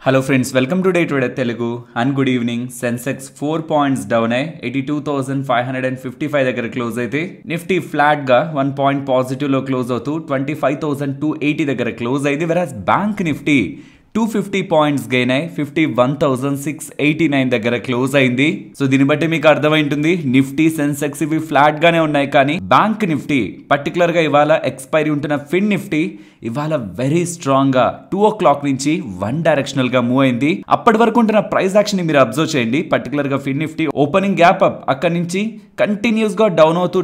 Hello friends, welcome to Day Trader Telugu and good evening. Sensex 4 points down 82,555 దగ్గర close అయితే Nifty flat గా 1 point positive లో close అవుతూ 25,280 దగ్గర close అయింది. వెరాస్ బ్యాంక్ నిఫ్టీ 250 పాయింట్స్ గెయిన్ అయి 51,689 దగ్గర క్లోజ్ అయింది. సో దీన్ని బట్టి మీకు అర్థమైంటుంది నిఫ్టీ సెన్సెక్స్ ఇవి ఫ్లాట్ గానే ఉన్నాయి, కానీ బ్యాంక్ నిఫ్టీ పర్టికులర్ గా ఇవాళ ఎక్స్పైరీ ఉంటున్న ఫిన్ నిఫ్టీ ఇవాళ వెరీ స్ట్రాంగ్ గా 2 o'clock నుంచి వన్ డైరెక్షనల్ గా మూవ్ అయింది. అప్పటి వరకు ఉంటున్న ప్రైస్ యాక్షన్ ని మీరు అబ్జర్వ్ చేయండి. పర్టికులర్ గా ఫిన్ నిఫ్టీ ఓపెనింగ్ గ్యాప్ అప్, అక్కడి నుంచి కంటిన్యూస్ గా డౌన్ అవుతూ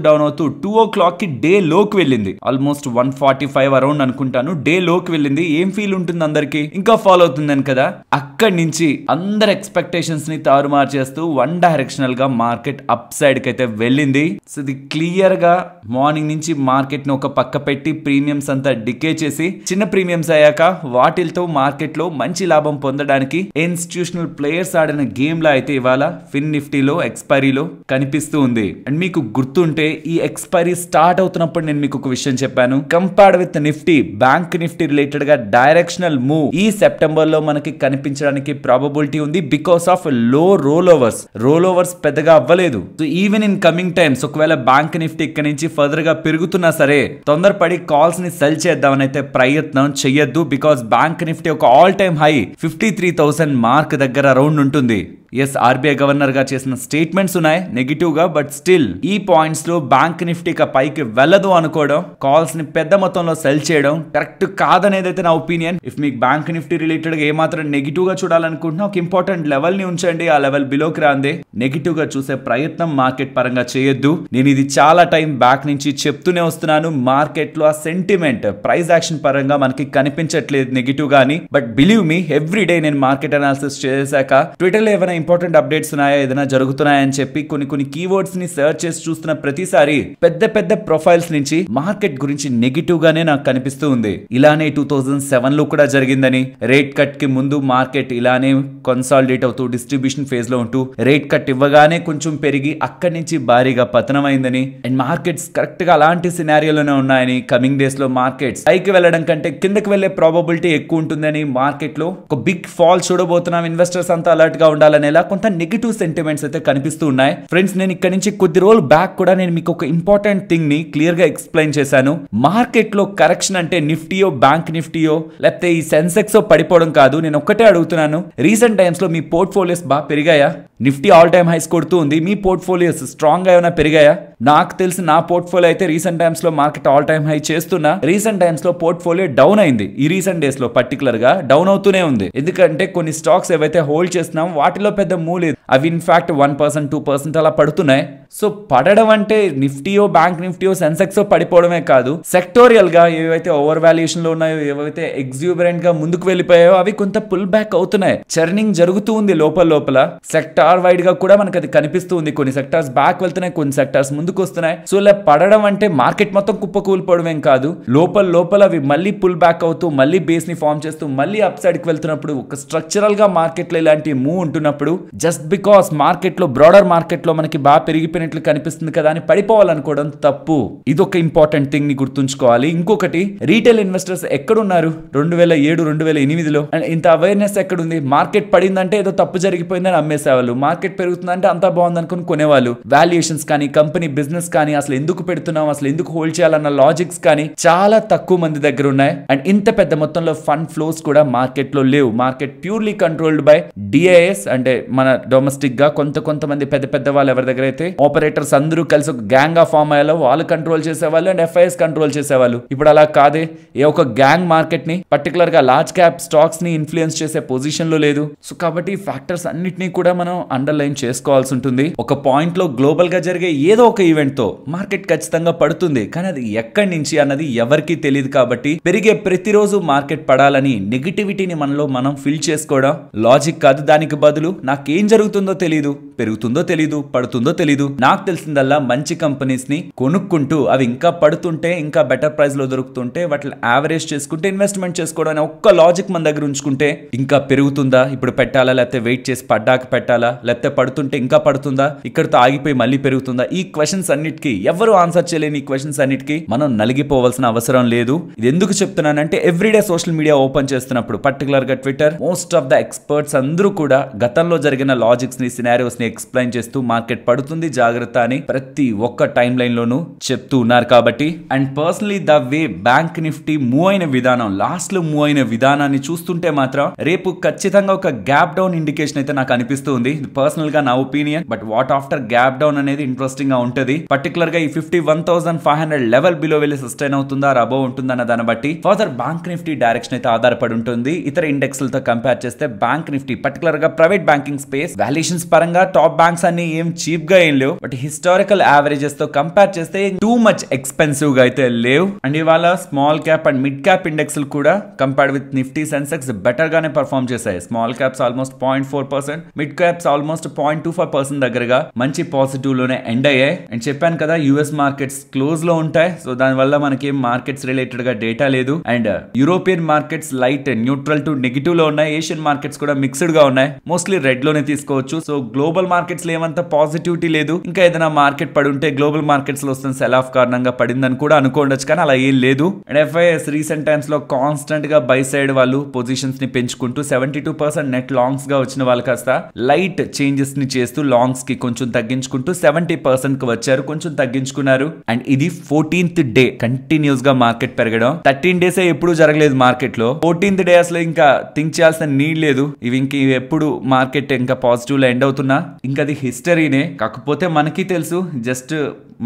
2 o'clock కి డే లోకి వెళ్ళింది. ఆల్మోస్ట్ 145 అరౌండ్ అనుకుంటాను డే లోకి వెళ్ళింది. ఏం ఫీల్ ఉంటుంది అందరికి, ఇంకా ఫాలో అవుతుందని కదా. అక్కడి నుంచి అందరు ఎక్స్పెక్టేషన్స్ ని తారుమారు చేస్తూ వన్ డైరెక్షనల్ గా మార్కెట్ అప్ సైడ్ కి అయితే వెళ్ళింది. సో ఇది క్లియర్ గా మార్నింగ్ నుంచి మార్కెట్ ని ఒక పక్క పెట్టి ప్రీమియమ్స్ అంతా డికే చేసి చిన్న ప్రీమియమ్స్ అయ్యాక వాటిలతో మార్కెట్ లో మంచి లాభం పొందడానికి ఇన్స్టిట్యూషనల్ ప్లేయర్స్ ఆడిన గేమ్ లా అయితే ఇవాళ ఫిన్ నిఫ్టీలో ఎక్స్పైరీలో కనిపిస్తూ ఉంది. అండ్ మీకు గుర్తుంటే ఈ ఎక్స్పైరీ స్టార్ట్ అవుతున్నప్పుడు నేను మీకు ఒక విషయం చెప్పాను. Compared with Nifty, bank Nifty related గా డైరెక్షనల్ మూవ్ ఈ సెప్టెంబర్ లో మనకి కనిపించడానికి ప్రాబబిలిటీ ఉంది బికాస్ ఆఫ్ లో రోల్ ఓవర్స్ పెద్దగా అవ్వలేదు. So even in coming times ఒకవేళ బ్యాంక్ నిఫ్టీ ఇక్కడ నుంచి ఫర్దర్ గా పెరుగుతున్నా సరే తొందరపడి కాల్స్ ని సెల్ చేద్దామని అయితే ప్రయత్నం చెయ్యొద్దు. బికాస్ బ్యాంక్ నిఫ్టీ ఒక ఆల్ టైమ్ హై 53,000 మార్క్ దగ్గర అరౌండ్ ఉంటుంది. ఎస్, ఆర్బీఐ గవర్నర్ గా చేసిన స్టేట్మెంట్స్ ఉన్నాయి నెగిటివ్ గా, బట్ స్టిల్ ఈ పాయింట్స్ లో బ్యాంక్ నిఫ్టీ పైకి వెళ్ళదు అనుకోవడం, కాల్స్ ని పెద్ద మొత్తంలో సెల్ చేయడం కరెక్ట్ కాదనేది అయితే నా ఒపీనియన్. ఇఫ్ మీకు బ్యాంక్ నిఫ్టీ రిలేటెడ్ గా ఏమాత్రం నెగిటివ్ గా చూడాలనుకుంటున్నా ఒక ఇంపార్టెంట్ లెవెల్ ని ఉంచండి. ఆ లెవెల్ బిలోకి రాందే నెగిటివ్ గా చూసే ప్రయత్నం మార్కెట్ పరంగా చేయొద్దు. నేను ఇది చాలా టైం బ్యాక్ నుంచి చెప్తూనే వస్తున్నాను. మార్కెట్ లో ఆ సెంటిమెంట్ ప్రైస్ యాక్షన్ పరంగా మనకి కనిపించట్లేదు నెగిటివ్ గానీ, but believe me every day నేను మార్కెట్ అనాలిసిస్ చేశాక ట్విట్టర్ లో ఏమైనా ఇంపార్టెంట్ అప్డేట్స్ ఉన్నాయా, ఏదైనా జరుగుతున్నాయని చెప్పి కొన్ని కీవర్డ్స్ ని సెర్చ్ చేసి చూస్తున్న ప్రతిసారి పెద్ద ప్రొఫైల్స్ నుంచి మార్కెట్ గురించి నెగిటివ్ గానే నాకు కనిపిస్తూ ఉంది. ఇలానే 2007 లో కూడా జరిగిందని, రేట్ కట్ కి ముందు మార్కెట్ ఇలానే కన్సాలిడేట్ అవుతూ డిస్ట్రిబ్యూషన్ ఫేజ్ లో ఉంటూ రేట్ కట్ ఇవ్వగానే కొంచెం పెరిగి అక్కడి నుంచి భారీగా పతనమైందని, అండ్ మార్కెట్స్ కరెక్ట్ గా అలాంటి సినారియోలోనే ఉన్నాయని, కమింగ్ డేస్ లో మార్కెట్స్ పైకి వెళ్ళడం కంటే కిందకి వెళ్లే ప్రాబబిలిటీ ఎక్కువ ఉంటుందని, మార్కెట్ లో ఒక బిగ్ ఫాల్ చూడబోతున్నాం, ఇన్వెస్టర్స్ అంతా అలర్ట్ గా ఉండాలని కొంత నెగిటివ్ సెంటిమెంట్స్ అయితే కనిపిస్తూ ఉన్నాయి. ఫ్రెండ్స్, నేను ఇక్కడ నుంచి కొద్ది రోజులు బ్యాక్ కూడా నేను మీకు ఒక ఇంపార్టెంట్ థింగ్ ని క్లియర్ గా ఎక్స్ప్లెయిన్ చేశాను. మార్కెట్ లో కరెక్షన్ అంటే నిఫ్టీయో బ్యాంక్ నిఫ్టీయో లేకపోతే ఈ సెన్సెక్స్ పడిపోవడం కాదు. నేను ఒక్కటే అడుగుతున్నాను, రీసెంట్ టైమ్స్ లో మీ పోర్ట్ఫోలియోస్ బాగా పెరిగాయా? నిఫ్టీ ఆల్ టైమ్ హైస్ కొడుతూ ఉంది, మీ పోర్ట్ఫోలియోస్ స్ట్రాంగ్ గా ఏమైనా పెరిగాయా? నాకు తెలిసి నా పోర్ట్ఫోలియో అయితే రీసెంట్ టైమ్స్ లో మార్కెట్ ఆల్ టైమ్ హై చేస్తున్నా, రీసెంట్ టైమ్స్ లో పోర్ట్ఫోలియో డౌన్ అయింది. ఈ రీసెంట్ డేస్ లో పర్టికులర్ గా డౌన్ అవుతూనే ఉంది. ఎందుకంటే కొన్ని స్టాక్స్ ఏవైతే హోల్డ్ చేస్తున్నాం వాటిలో పెద్ద మూవ్ లేదు. అవి ఇన్ఫాక్ట్ 1%, 2% అలా పడుతున్నాయి. సో పడడం అంటే నిఫ్టీయో బ్యాంక్ నిఫ్టీయో సెన్సెక్స్ పడిపోవడమే కాదు, సెక్టోరియల్ గా ఏవైతే ఓవర్ వాల్యుయేషన్ లో ఉన్నాయో, ఏవైతే ఎగ్జూబరెంట్ గా ముందుకు వెళ్ళిపోయాయో అవి కొంత పుల్ బ్యాక్ అవుతున్నాయి. చర్నింగ్ జరుగుతూ ఉంది లోపల. సెక్టార్ వైడ్ గా కూడా మనకు అది కనిపిస్తూ ఉంది. కొన్ని సెక్టార్స్ బ్యాక్ వెళ్తున్నాయి, కొన్ని సెక్టార్స్ ముందుకు వస్తున్నాయి. సో ఇలా పడడం అంటే మార్కెట్ మొత్తం కుప్పకూలిపోవడమేం కాదు, లోపల అవి మళ్ళీ పుల్ బ్యాక్ అవుతూ మళ్ళీ బేస్ ని ఫార్మ్ చేస్తూ మళ్ళీ అప్ సైడ్ కి వెళ్తున్నప్పుడు, ఒక స్ట్రక్చరల్ గా మార్కెట్ లో ఇలాంటి మూవ్ ఉంటున్నప్పుడు జస్ట్ బికాస్ మార్కెట్ లో బ్రాడర్ మార్కెట్ లో మనకి బాగా పెరిగిపోయినట్లు కనిపిస్తుంది కదా అని పడిపోవాలనుకోవడం తప్పు. ఇది ఒక ఇంపార్టెంట్ థింగ్ ని గుర్తుంచుకోవాలి. ఇంకొకటి, రీటైల్ ఇన్వెస్టర్స్ ఎక్కడున్నారు 2007, 2008లో? అండ్ ఇంత అవేర్నెస్ ఎక్కడుంది? మార్కెట్ పడిందంటే ఏదో తప్పు జరిగిపోయిందని అమ్మేసేవాళ్ళు, మార్కెట్ పెరుగుతుందంటే అంతా బాగుంది అనుకుని కొనేవాళ్ళు. వాల్యుయేషన్స్ కానీ, కంపెనీ బిజినెస్ కానీ, అసలు ఎందుకు పెడుతున్నాం, అసలు ఎందుకు హోల్డ్ చేయాలన్న లాజిక్స్ కానీ చాలా తక్కువ మంది దగ్గర ఉన్నాయి. అండ్ ఇంత పెద్ద మొత్తంలో ఫండ్ ఫ్లోస్ కూడా మార్కెట్ లో లేవు. Market purely controlled by DIIs, అంటే మన డొమెస్టిక్ గా కొంతమంది పెద్ద వాళ్ళు ఎవరి దగ్గర అయితే ఆపరేటర్స్ అందరూ కలిసి ఒక గ్యాంగ్ గా ఫామ్ అయ్యాలో వాళ్ళు కంట్రోల్ చేసేవాళ్ళు అండ్ ఎఫ్ఐఎస్ కంట్రోల్ చేసేవాళ్ళు. ఇప్పుడు అలా కాదే, ఏ ఒక గ్యాంగ్ మార్కెట్ ని పర్టికులర్ గా లార్జ్ క్యాప్ స్టాక్స్ ని ఇన్ఫ్లుయెన్స్ చేసే పొజిషన్ లో లేదు. సో కాబట్టి ఫ్యాక్టర్స్ అన్నిటినీ కూడా మనం అండర్లైన్ చేసుకోవాల్సి ఉంటుంది. ఒక పాయింట్ లో గ్లోబల్ గా జరిగే ఏదో ఒక ఈవెంట్ తో మార్కెట్ ఖచ్చితంగా పడుతుంది, కానీ అది ఎక్కడి నుంచి అన్నది ఎవరికి తెలియదు. కాబట్టి పెరిగే ప్రతిరోజు మార్కెట్ పడాలని నెగిటివిటీని మనలో మనం ఫిల్ చేసుకోవడం లాజిక్ కాదు. దానికి బదులు నాకేం జరుగుతుందో తెలియదు, పెరుగుతుందో తెలీదు, పడుతుందో తెలీదు, నాకు తెలిసిందల్లా మంచి కంపెనీస్ ని కొనుక్కుంటూ అవి ఇంకా పడుతుంటే ఇంకా బెటర్ ప్రైస్ లో దొరుకుతుంటే వాటిని యావరేజ్ చేసుకుంటే ఇన్వెస్ట్మెంట్ చేసుకోవడం అనే ఒక్క లాజిక్ మన దగ్గర ఉంచుకుంటే ఇంకా పెరుగుతుందా, ఇప్పుడు పెట్టాలా, లేకపోతే వెయిట్ చేసి పడ్డాక పెట్టాలా, లేకపోతే పడుతుంటే ఇంకా పడుతుందా, ఇక్కడతో ఆగిపోయి మళ్ళీ పెరుగుతుందా, ఈ క్వశ్చన్స్ అన్నిటికీ ఎవరు ఆన్సర్ చేయలేని ఈ క్వశ్చన్స్ అన్నిటికీ మనం నలిగిపోవాల్సిన అవసరం లేదు. ఇది ఎందుకు చెప్తున్నానంటే ఎవ్రీడే సోషల్ మీడియా ఓపెన్ చేస్తున్నప్పుడు పర్టికులర్ గా Twitter most of the experts అందరూ కూడా గతంలో జరిగిన లాజిక్స్ ని, సినారియోస్ ని ఎక్స్ప్లెయిన్ చేస్తూ మార్కెట్ పడుతుంది జాగ్రత్త అని ప్రతి ఒక్క టైం లైన్ లోనూ చెప్తూ ఉన్నారు. కాబట్టి and personally the way bank Nifty move అయిన విధానం, లాస్ట్ లో మూవ్ అయిన విధానాన్ని చూస్తుంటే మాత్రం రేపు ఖచ్చితంగా ఒక గ్యాప్ డౌన్ ఇండికేషన్ అయితే నాకు అనిపిస్తుంది. పర్సనల్ గా నా opinion. But what after gap down అనేది ఇంట్రెస్టింగ్ గా ఉంటది. పర్టికులర్ గా ఈ 51,500 లెవెల్ బిలో వెళ్ళి సస్టైన్ అవుతుందా, అబౌవ్ ఉంటుందన్న దాన్ని బట్టి ఫర్దర్ బ్యాంక్ నిఫ్టీ డైరెక్షన్ అయితే ఆధారపడి ఉంటుంది. ఇతర ఇండెక్స్ లతో కంపేర్ చేస్తే బ్యాంక్ నిఫ్టీ పర్టికులర్ గా ప్రైవేట్ బ్యాంకింగ్ స్పేస్ వాల్యుయేషన్స్ పరంగా టాప్ బ్యాంక్స్ అన్ని ఏం చీప్ గా ఏం లేవు. బట్ హిస్టారికల్ యావరేజెస్ తో కంపేర్ చేస్తే టూ మచ్ ఎక్స్పెన్సివ్ గా అయితే లేవు. అండ్ ఇవాళ small cap and mid cap index కూడా compared with Nifty Sensex better గానే పర్ఫార్మ్ చేశాయి. Small caps almost 0.4%, mid caps almost 0.25% దగ్గరగా మంచి పాజిటివ్ లోనే ఎండ్ అయ్యాయి. అండ్ చెప్పాను కదా యుఎస్ మార్కెట్స్ క్లోజ్ లో ఉంటాయి. సో దాని వల్ల మనకి మార్కెట్స్ రిలేటెడ్ గా డేటా లేదు. And European markets light neutral to negative లో ఉన్నాయి. ఏషియన్ మార్కెట్స్ కూడా మిక్స్డ్ గా ఉన్నాయి. మోస్ట్లీ రెడ్ లోనే తీసుకోవచ్చు. సో గ్లోబల్ మార్కెట్స్ లో ఏమంత పాజిటివిటీ లేదు. ఇంకా ఏదైనా మార్కెట్ పడి ఉంటే గ్లోబల్ మార్కెట్స్ లో వస్తున్న సెల్ ఆఫ్ కారణంగా పడిందని కూడా అనుకోవచ్చు, కానీ అలా ఏం లేదు. అండ్ ఎఫ్ఐఎస్ రీసెంట్ టైమ్స్ లో కాన్స్టెంట్ గా బై సైడ్ వాళ్ళు పొజిషన్స్ ని పెంచుకుంటూ 72% నెట్ లాంగ్స్ గా వచ్చిన వాళ్ళు కాస్త లైట్ చేంజెస్ ని చేస్తూ లాంగ్స్ కి కొంచెం తగ్గించుకుంటూ 70% కి వచ్చారు, కొంచెం తగ్గించుకున్నారు. అండ్ ఇది 14th డే కంటిన్యూస్ గా మార్కెట్ పెరగడం. 13 డేస్ ఎప్పుడు జరగలేదు మార్కెట్ లో. 14th డే అసలు ఇంకా థింక్ చేయాల్సిన నీడ్ లేదు. ఇవి ఇంక ఎప్పుడు మార్కెట్ ఇంకా పాజిటివ్ లో ఎండ్ అవుతున్నా ఇంకా అది హిస్టరీనే. కాకపోతే మనకి తెలుసు జస్ట్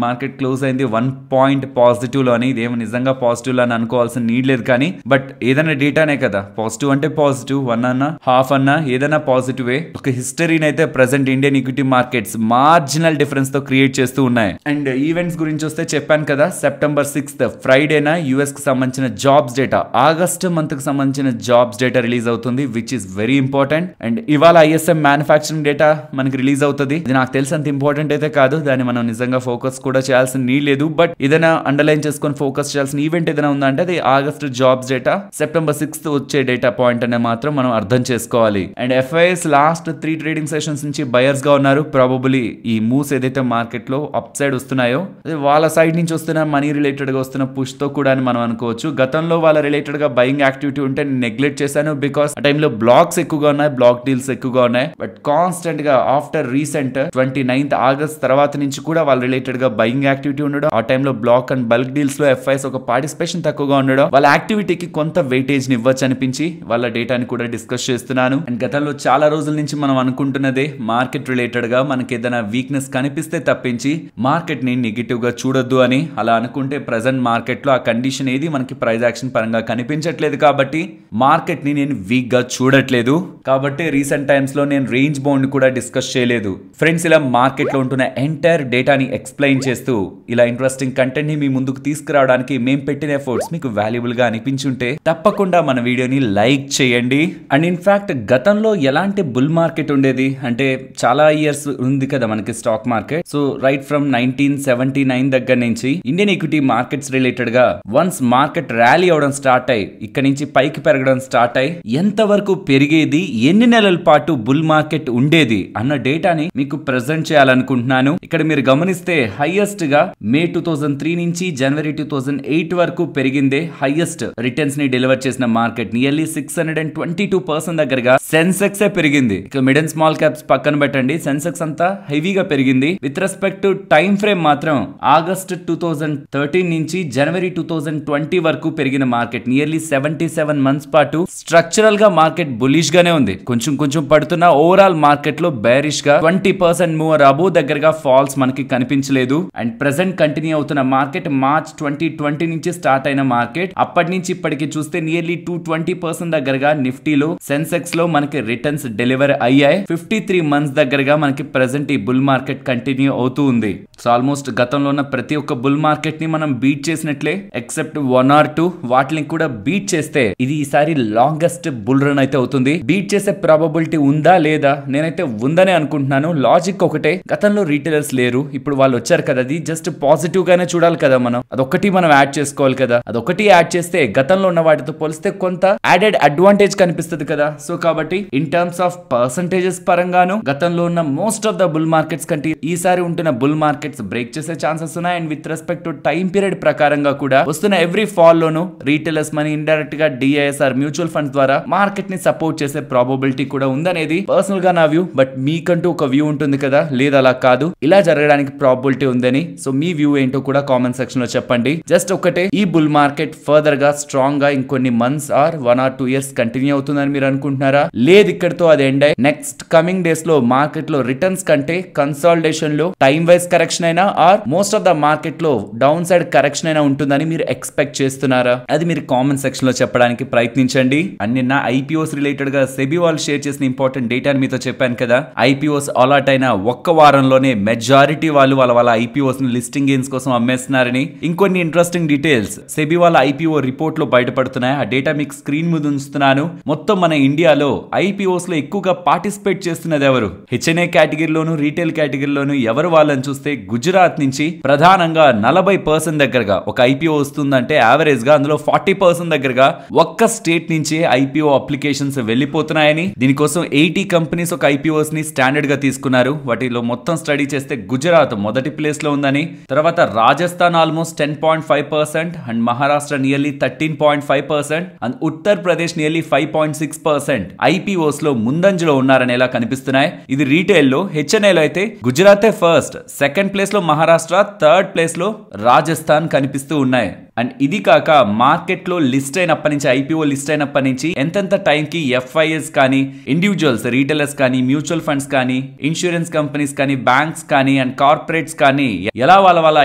మార్కెట్ క్లోజ్ అయింది 1 పాయింట్ పాజిటివ్ లో అని. ఇదేమో నిజంగా పాజిటివ్ లో అని అనుకోవాల్సిన నీడ్ లేదు. కానీ బట్ ఏదైనా డేటానే కదా, పాజిటివ్ అంటే పాజిటివ్, 1 అన్నా హాఫ్ అన్నా ఏదైనా పాజిటివే. ఒక హిస్టరీని అయితే present Indian equity markets marginal difference తో క్రియేట్ చేస్తూ ఉన్నాయి. అండ్ ఈవెంట్స్ గురించి వస్తే చెప్పాను కదా, September 6th ఫ్రైడేనా యుఎస్ కి సంబంధించిన జాబ్స్ డేటా, ఆగస్ట్ మంత్ కి సంబంధించిన జాబ్స్ డేటా రిలీజ్ అవుతుంది, which is very important. And ఇవాళ ఐఎస్ఎం మ్యానుఫ్యాక్చరింగ్ డేటా మనకి రిలీజ్ అవుతుంది. ఇది నాకు తెలిసినంత ఇంపార్టెంట్ అయితే కాదు, దాన్ని మనం నిజంగా ఫోకస్ కూడా చేయాల్సిన నీడ్ లేదు. బట్ ఏదైనా అండర్లైన్ చేసుకొని ఫోకస్ చేయాల్సిన ఈవెంట్ ఏదైనా ఉందంటే అది August jobs data, September 6th వచ్చే డేటా పాయింట్ అనే మాత్రం మనం అర్థం చేసుకోవాలి. And FIs last 3 trading sessions నుంచి బయర్స్ గా ఉన్నారు. ప్రాబబులీ ఈ మూవ్స్ ఏదైతే మార్కెట్ లో అప్ సైడ్ వస్తున్నాయో వాళ్ళ సైడ్ నుంచి వస్తున్న మనీ రిలేటెడ్ గా వస్తున్న పుష్ తో కూడా అని మనం అనుకోవచ్చు. గతంలో వాళ్ళ రిలేటెడ్ గా బయింగ్ యాక్టివిటీ ఉంటే నెగ్లెక్ట్ చేశాను, బికాస్ ఆ టైంలో బ్లాక్స్ ఎక్కువగా ఉన్నాయి, బ్లాక్ డీల్స్ ఎక్కువగా ఉన్నాయి. బట్ కాన్స్టెంట్ గా ఆఫ్టర్ రీసెంట్ 29th ఆగస్ట్ తర్వాత నుంచి కూడా వాళ్ళ రిలేటెడ్ గా బయింగ్ యాక్టివిటీ ఉండడం, ఆ టైంలో బ్లాక్ అండ్ బల్క్ డీల్స్ లో ఎఫ్ఐఎస్ ఒక పార్టిసిపేషన్ తక్కువగా ఉండడం, వాళ్ళ యాక్టివిటీకి కొంత వెయిటేజ్ ని ఇవ్వచ్చు అనిపించి వాళ్ళ డేటాని కూడా డిస్కస్ చేస్తున్నాను. అండ్ గతంలో చాలా రోజుల నుంచి మనం అనుకుంటున్నదే మార్కెట్ రిలేటెడ్ గా మనకి ఏదైనా వీక్నెస్ కనిపిస్తే తప్పించి మార్కెట్ ని నెగిటివ్ గా చూడొద్దు అని. అలా అనుకుంటే ప్రెసెంట్ మార్కెట్ లో ఆ కండిషన్ ఏది మనకి ప్రైస్ యాక్షన్ పరంగా కనిపించట్లేదు. కాబట్టి మార్కెట్ ని నేను వీక్ గా చూడట్లేదు. కాబట్టి రీసెంట్ టైమ్స్ లో నేను రేంజ్ బౌండ్ కూడా డిస్కస్ చేయలేదు. ఫ్రెండ్స్, ఇలా మార్కెట్ లో ఉంటున్న ఎంటైర్ డేటాని ఎక్స్ప్లెయిన్ చేస్తూ ఇలా ఇంట్రెస్టింగ్ కంటెంట్ ని మీ ముందుకు తీసుకురావడానికి మేము పెట్టిన ఎఫర్ట్స్ మీకు వాల్యుబుల్ గా అనిపించుంటే తప్పకుండా మన వీడియోని లైక్ చేయండి. అండ్ ఇన్ఫాక్ట్ గతంలో ఎలాంటి బుల్ మార్కెట్ ఉండేది అంటే చాలా ఇయర్స్ ఉంది కదా మనకి stock market. So right from 1979 దగ్గర నుంచి ఇండియన్ ఈక్విటీ మార్కెట్స్ రిలేటెడ్ గా వన్స్ మార్కెట్ ర్యాలీ అవడం స్టార్ట్ అయ్యి ఇక్కడ నుంచి పైకి పెరగడం స్టార్ట్ అయ్యి ఎంత వరకు పెరిగేది, ఎన్ని నెలల పాటు బుల్ మార్కెట్ ఉండేది అన్న డేటాని మీకు ప్రెజెంట్ చేయాలనుకుంటున్నాను. ఇక్కడ మీరు గమనిస్తే హైయెస్ట్ గా మే 2003 నుంచి జనవరి 2008 వరకు పెరిగిందే హైయెస్ట్ రిటర్న్స్ ని డెలివర్ చేసిన మార్కెట్. నియర్లీ 622% దగ్గరగా సెన్సెక్స్ పెరిగింది. ఇక మిడ్ అండ్ స్మాల్ క్యాప్స్ పక్కన పెట్టండి, సెన్సెక్స్ అంతా హెవీగా పెరిగింది. With respect to time frame మాత్రం ఆగస్ట్ 2013 నుంచి జనవరి 2020 వరకు పెరిగిన మార్కెట్ నియర్లీ 77 మంత్స్ పాటు స్ట్రక్చరల్ గా మార్కెట్ బులిష్ గానే ఉంది. కొంచెం కొంచెం పడుతున్న ఓవరాల్ మార్కెట్ లో బేరిష్ గా 20% మూవర్ అబోవ్ దగ్గరగా ఫాల్స్ మనకి కనిపించలేదు. అండ్ ప్రెసెంట్ కంటిన్యూ అవుతున్న మార్కెట్ మార్చ్ 2020 నుంచి స్టార్ట్ అయిన మార్కెట్. అప్పటి నుంచి ఇప్పటికి చూస్తే నియర్లీ 220% దగ్గరగా నిఫ్టీలో, సెన్సెక్స్ లో మనకి రిటర్న్స్ డెలివర్ అయ్యాయి. 53 మంత్స్ దగ్గరగా మనకి ప్రెసెంట్ ఈ బుల్ మార్కెట్ కంటిన్యూ అవుతూ ఉంది. సో ఆల్మోస్ట్ గతంలో ఉన్న ప్రతి ఒక్క బుల్ మార్కెట్ ని మనం బీట్ చేసినట్లే, ఎక్సెప్ట్ 1 or 2 వాటిని కూడా బీట్ చేస్తే ఇది ఈసారి లాంగెస్ట్ బుల్ రన్ అయితే అవుతుంది. బీట్ చేసే ప్రాబబిలిటీ ఉందా లేదా? నేనైతే ఉందనే అనుకుంటున్నాను. లాజిక్ ఒకటే, గతంలో లో రీటైలర్స్ లేరు, ఇప్పుడు వాళ్ళు వచ్చారు కదా, అది జస్ట్ పాజిటివ్ గానే చూడాలి కదా, అదొక్కటి మనం యాడ్ చేసుకోవాలి కదా. అదొకటి యాడ్ చేస్తే గతంలో ఉన్న వాటితో పోలిస్తే కొంత యాడెడ్ అడ్వాంటేజ్ కనిపిస్తుంది కదా. సో కాబట్టి ఇన్ టర్మ్స్ ఆఫ్ పర్సంటేజెస్ పరంగాను గతంలో ఉన్న most of the bull markets కంటే ఈసారి ఉంటున్న బుల్ మార్కెట్స్ బ్రేక్ చేసే ఛాన్సెస్ ఉన్నాయి. And with respect to time period ప్రకారంగా కూడా వస్తున్న ఎవ్రీ ఫాల్ లోను రీటైలర్స్ మనీ ఇండైరెక్ట్ గా డిఐఎస్ఆర్ మ్యూచువల్ ఫండ్స్ ద్వారా మార్కెట్ ని సపోర్ట్ చేసే ప్రాబబిలిటీ కూడా ఉందనేది పర్సనల్ గా నా వ్యూ. బట్ మీకంటూ ఒక వ్యూ ఉంటుంది కదా, లేదు అలా కాదు ఇలా జరగడానికి ప్రాబబిలిటీ ఉందని. సో మీ వ్యూ ఏంటో కూడా కామెంట్ సెక్షన్ లో చెప్పండి. జస్ట్ ఒకటే, ఈ బుల్ మార్కెట్ ఫర్దర్ గా స్ట్రాంగ్ గా ఇంకొన్ని months or 1 or 2 years continue అవుతుందని మీరు అనుకుంటున్నారా? లేదు ఇక్కడతో అది ఎండ్ అయ్యి నెక్స్ట్ కమింగ్ డేస్ లో మార్కెట్ లో రిటర్న్స్ కంటే కన్సాలిడేషన్ లో టైం వైజ్ కరెక్షన్ అయినా or most of the market లో డౌన్ సైడ్ కరెక్షన్ అయినా ఉంటుందని మీరు ఎక్స్పెక్ట్ చేస్తున్నారా? అది మీరు కామెంట్ సెక్షన్ లో చెప్పడానికి ప్రయత్నించండి. అండ్ నిన్న ఐపీఓస్ రిలేటెడ్ గా సెబీ వాళ్ళు షేర్ చేసిన ఇంపార్టెంట్ డేటాని మీతో చెప్పాను కదా. ఐపీఓస్ అలాట్ అయిన ఒక్క వారంలోనే మెజారిటీ వాళ్ళు వాళ్ళ ఐపీఓస్ ని లిస్టింగ్ గెయిన్స్ కోసం అమ్మేస్తున్నారని ఇంకొన్ని ఇంట్రెస్టింగ్ డీటెయిల్స్ సెబీ వాళ్ళ ఐపీఓ రిపోర్ట్ లో బయటపడుతున్నాయి. ఆ డేటా మీకు స్క్రీన్ మీద ఉంచుతున్నాను. మొత్తం మన ఇండియాలో ఐపీఓస్ లో ఎక్కువగా పార్టిసిపేట్ చేస్తున్నది ఎవరు? హెచ్ఎన్ఏ కేటగిరీలోను రీటైల్ కేటగిరీలోను ఎవరు వాళ్ళని చూస్తే గుజరాత్ నుంచి ప్రధానంగా 40% దగ్గరగా ఒక ఐపీఓ వస్తుందంటే యావరేజ్ గా అందులో 40% దగ్గరగా ఒక్క స్టేట్ నుంచి ఐపీఓ అప్లికేషన్స్ వెళ్లిపోతున్నాయని, దీనికోసం 80 కంపెనీస్ ఒక ఐపీఓస్ ని స్టాండర్డ్ గా తీసుకున్నారు. వాటిలో మొత్తం స్టడీ చేస్తే గుజరాత్ మొదటి ప్లేస్ లో ఉందని, తర్వాత Rajasthan almost 10.5% and Maharashtra nearly 13.5% and Uttar Pradesh nearly 5.6% IPOs లో ముందంజలో ఉన్నారని ఎలా కనిపిస్తున్నాయి. ఇది రీటైల్ లో. హెచ్ఎన్ఏ లో అయితే గుజరాతే ఫస్ట్, సెకండ్ ప్లేస్ లో మహారాష్ట్ర, థర్డ్ ప్లేస్ లో రాజస్థాన్ కనిపిస్తూ ఉన్నాయి. అండ్ ఇది కాక మార్కెట్ లో లిస్ట్ అయినప్పటి నుంచి ఐపీఓ లిస్ట్ అయినప్పటి నుంచి ఎంతెంత టైం కి ఎఫ్ఐఎస్ కానీ ఇండివిజువల్స్ రీటైలర్స్ కానీ మ్యూచువల్ ఫండ్స్ కానీ ఇన్సూరెన్స్ కంపెనీస్ కానీ బ్యాంక్స్ కానీ అండ్ కార్పొరేట్స్ కానీ ఎలా వాళ్ళ